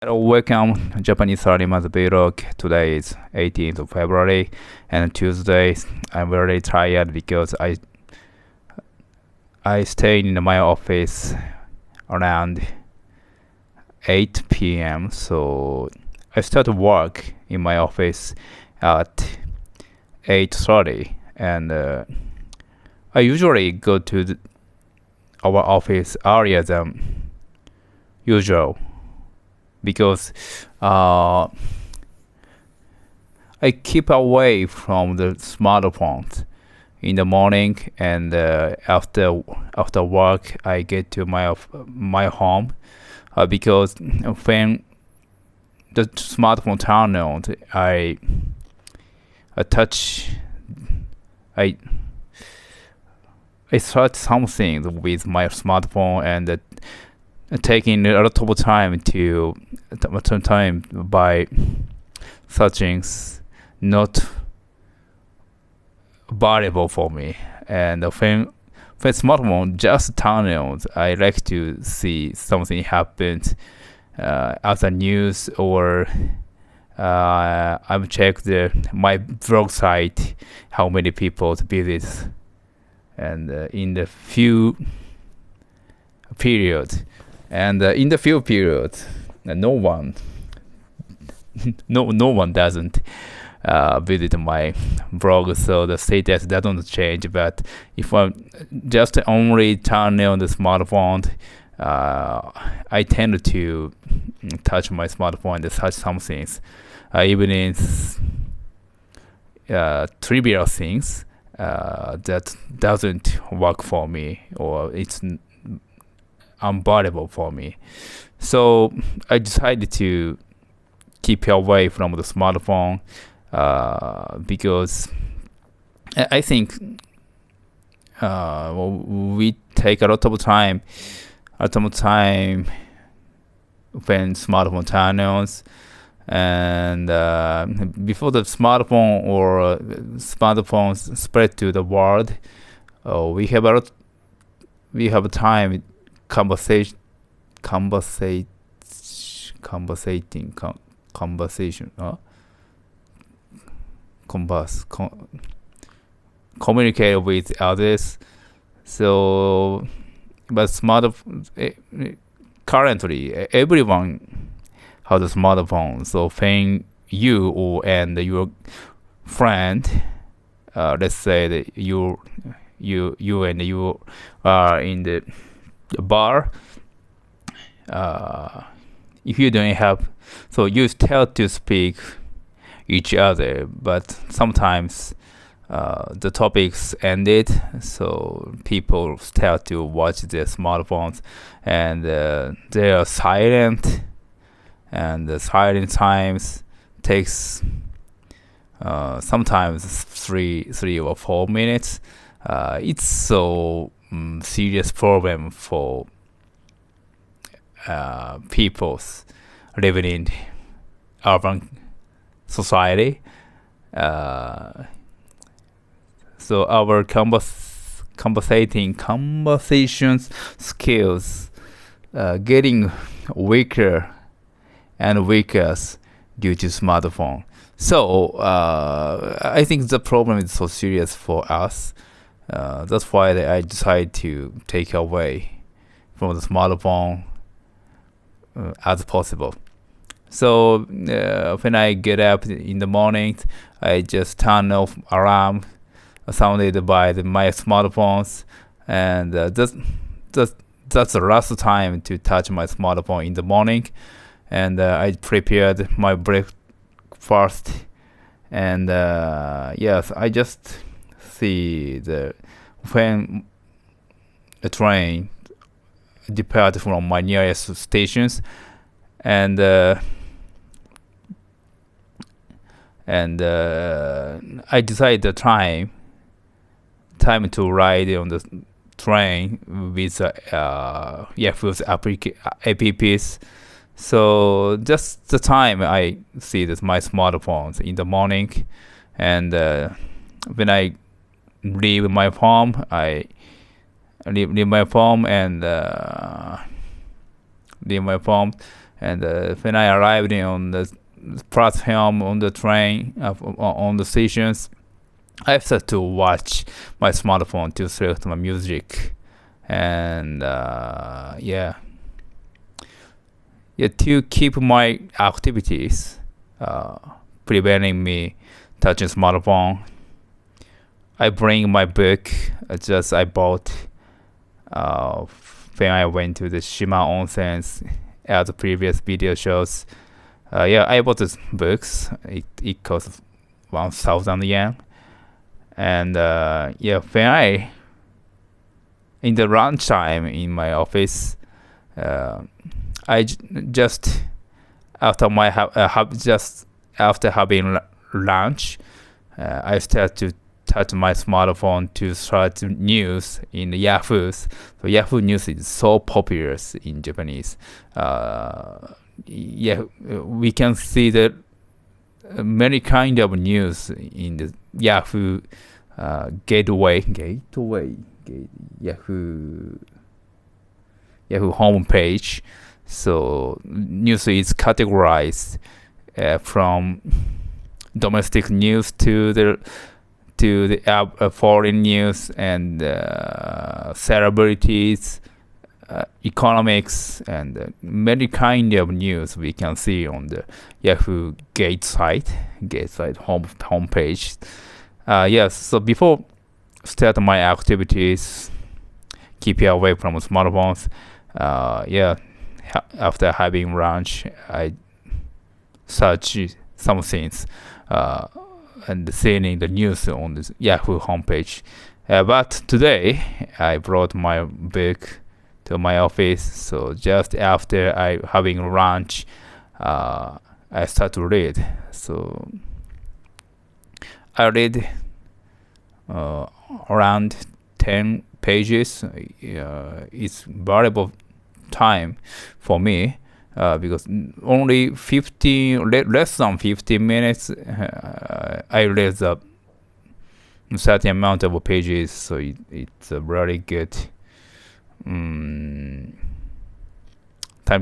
Hello, welcome Japanese Salaryman's Vlog. Today is 18th of February and Tuesday. I'm very tired because I stayed in my office around 8 p.m. So I start work in my office at 8:30, and I usually go to our office earlier than usual because I keep away from the smartphones in the morning, and after work I get to my home because when the smartphone turn on, I touch I I start something with my smartphone, and taking a lot of time by searching not valuable for me. And when smartphone just turn on, I like to see something happened as a news, or I've checked my blog site how many people visit, and in the few periods. And in the few periods, no one, no one doesn't visit my blog, so the status doesn't change. But if I just only turn on the smartphone, I tend to touch my smartphone and search some things, even in trivial things that doesn't work for me, or it's unvaluable for me. So I decided to keep away from the smartphone because I think we take a lot of time when smartphone turn on. And before the smartphones spread to the world, we have time conversation communicating communicate with others. So but currently everyone has a smartphone. So when you and your friend, let's say that you and you are in the bar, if you don't have, so you start to speak each other, but sometimes the topics ended, so people start to watch their smartphones, and they are silent, and the silent times takes sometimes 3 or 4 minutes. It's so serious problem for peoples living in urban society. So our conversations skills getting weaker and weaker due to smartphone. So I think the problem is so serious for us. That's why I decided to take away from the smartphone as possible. So when I get up in the morning, I just turn off alarm sounded by my smartphones, and that's the last time to touch my smartphone in the morning. And I prepared my breakfast, and yes, I just see when the train depart from my nearest stations, and I decide the time to ride on the train with with apps. So just the time I see that my smartphones in the morning, and when I leave my home, I leave my home and leave my home And when I arrived on the platform, on the train, on the stations, I started to watch my smartphone to select my music, and to keep my activities, preventing me touching smartphone. I bring my book. Just I bought uh, when I went to the Shima Onsens as the previous video shows. I bought these books. It cost 1,000 yen. And when I in the lunchtime in my office, uh, just after my just after having lunch, I start to touch my smartphone to search news in Yahoo. So Yahoo News is so popular in Japanese. We can see that many kind of news in the Yahoo Yahoo homepage. So news is categorized from domestic news to the foreign news and celebrities, economics, and many kind of news we can see on the Yahoo Gate site homepage. Yes, so before start my activities, keep you away from smartphones. After having lunch, I search some things and seeing the news on the Yahoo homepage. But today, I brought my book to my office. So just after I having lunch, I start to read. So I read around 10 pages. It's valuable time for me because only 15, less than 15 minutes, I read the certain amount of pages. So it's a very good time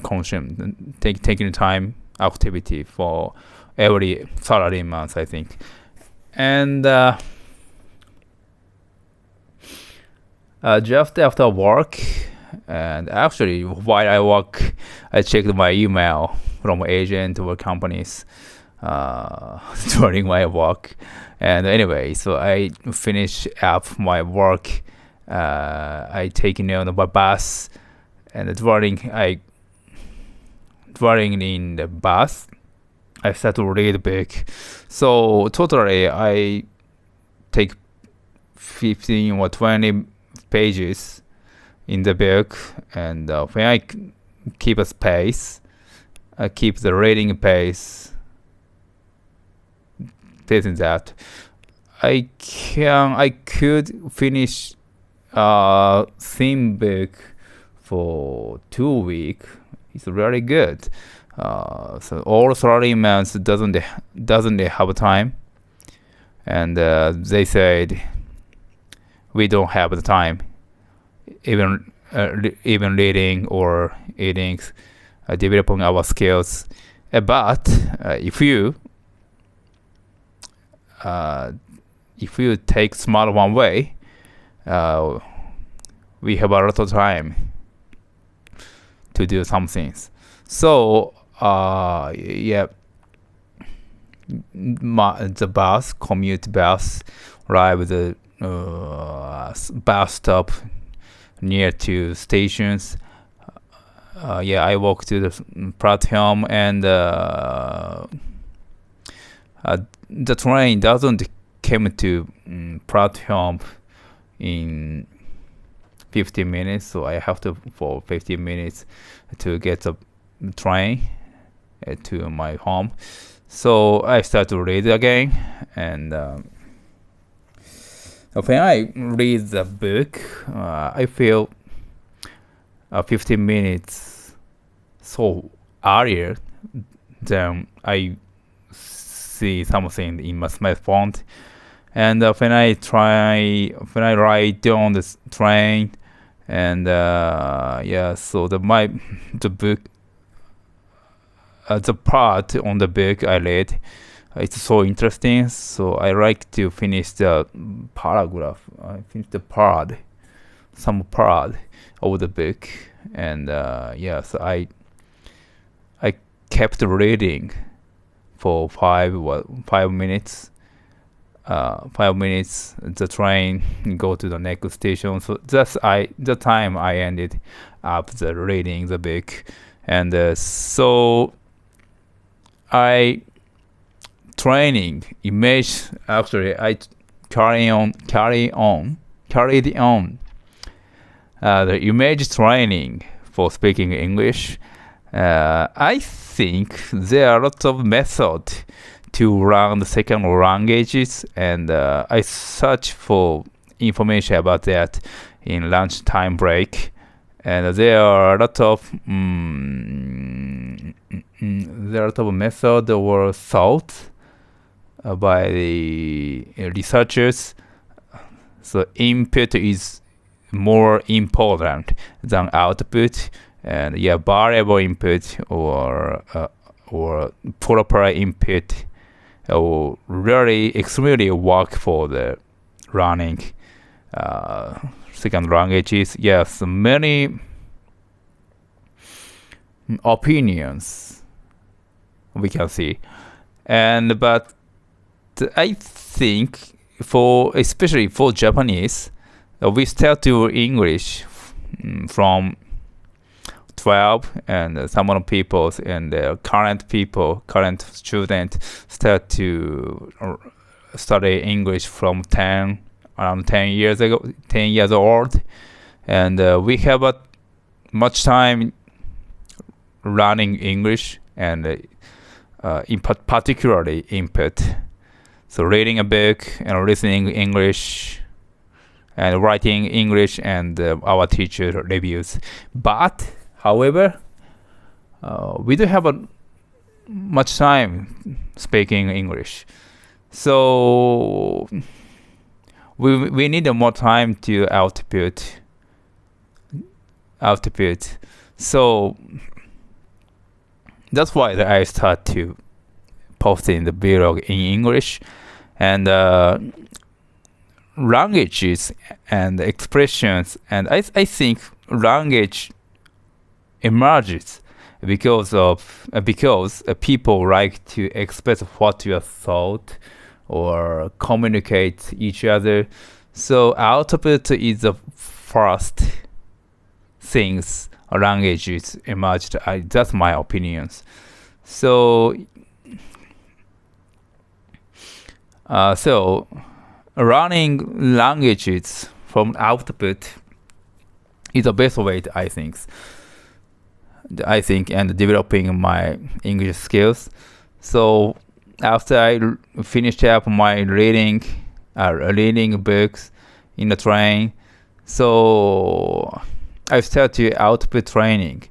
consuming, taking time activity for every salary month, I think. And just after work, and actually while I work, I checked my email from agent or companies during my work. And anyway, so I finish up my work. I take on the bus, and during in the bus, I start to read a book. So totally, I take 15 or 20 pages in the book, and when I keep a space, I keep the reading pace. Based that, I could finish same book for 2 weeks. It's really good. So all 30 months doesn't have time, and they said we don't have the time, even reading or eating, developing our skills. But if you take smart one way, we have a lot of time to do some things. So the commute bus, arrive the bus stop near to stations. I walk to the platform, and the train doesn't come to platform in 15 minutes, so I have to for 15 minutes to get the train to my home. So I start to read again, and when I read the book, I feel 15 minutes so earlier than I see something in my smartphone. And when I ride on the train, and so the book the part on the book I read, it's so interesting. So I like to finish the paragraph. I finish the part, some part of the book, and so I kept reading for 5 minutes. 5 minutes. The train go to the next station. So that's the time I ended up the reading the book, and so I training image. Actually, I carried on the image training for speaking English. I think there are lots of methods to learn the second languages, and I search for information about that in lunchtime break. And there are a lot of method or thought by the researchers. So input is more important than output, and variable input or proper input will really extremely work for the learning second languages. Yes, many opinions we can see, but I think especially for Japanese, we start to English from 12, and some of the people and current students start to study English from around 10 years ago, 10 years old, and we have much time learning English, and particularly input. So reading a book and listening English and writing English, and our teacher reviews. But however, we don't have much time speaking English, so we need more time to output. So that's why I start to posting the blog in English, and languages and expressions, and I think language emerges because people like to express what you thought or communicate each other. So output is the first things languages emerged. That's my opinions. So learning languages from output is the best way, I think, and developing my English skills. So after I finished up my reading books in the train, so I started output training.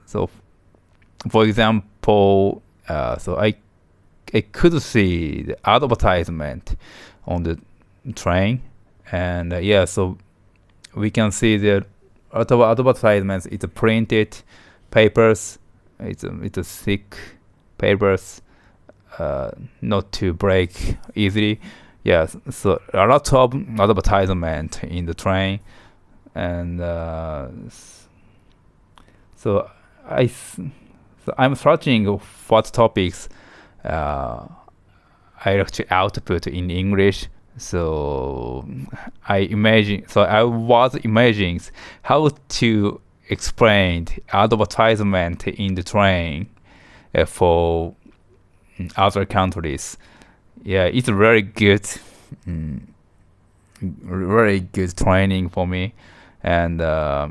So, for example, so I could see the advertisement on the train, and so we can see the advertisements. It's a printed papers. It's a thick papers, not to break easily. Yes, so a lot of advertisement in the train, and so I'm searching what topics I like to output in English. So I was imagining how to explain advertisement in the train for other countries. Yeah, it's very good, very good training for me, and I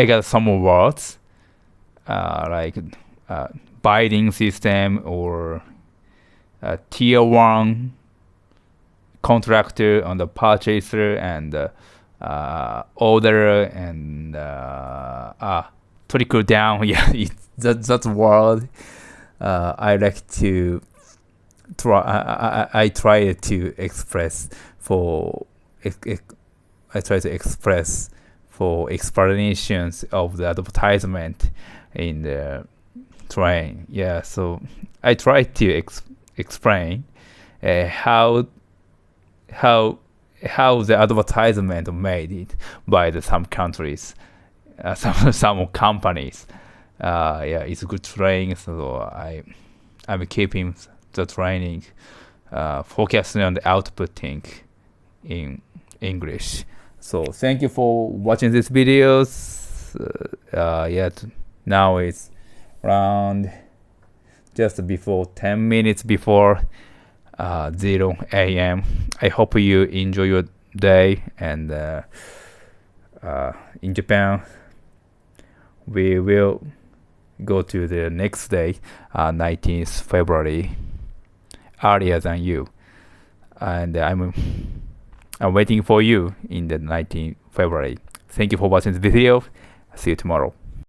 got some words like bidding system or tier 1 contractor on the purchaser, and order, and trickle down. Yeah, that's word I like to try. I try to express for explanations of the advertisement in the train. Yeah, so I try to explain how the advertisement made it by some countries, some companies. Yeah, it's good training. So I'm keeping the training, focusing on the outputting in English. So thank you for watching this videos. Yeah, now it's around just before 10 minutes before 0 a.m. I hope you enjoy your day, and in Japan we will go to the next day, 19th February, earlier than you, and I'm waiting for you in the 19th February. Thank you for watching the video. See you tomorrow.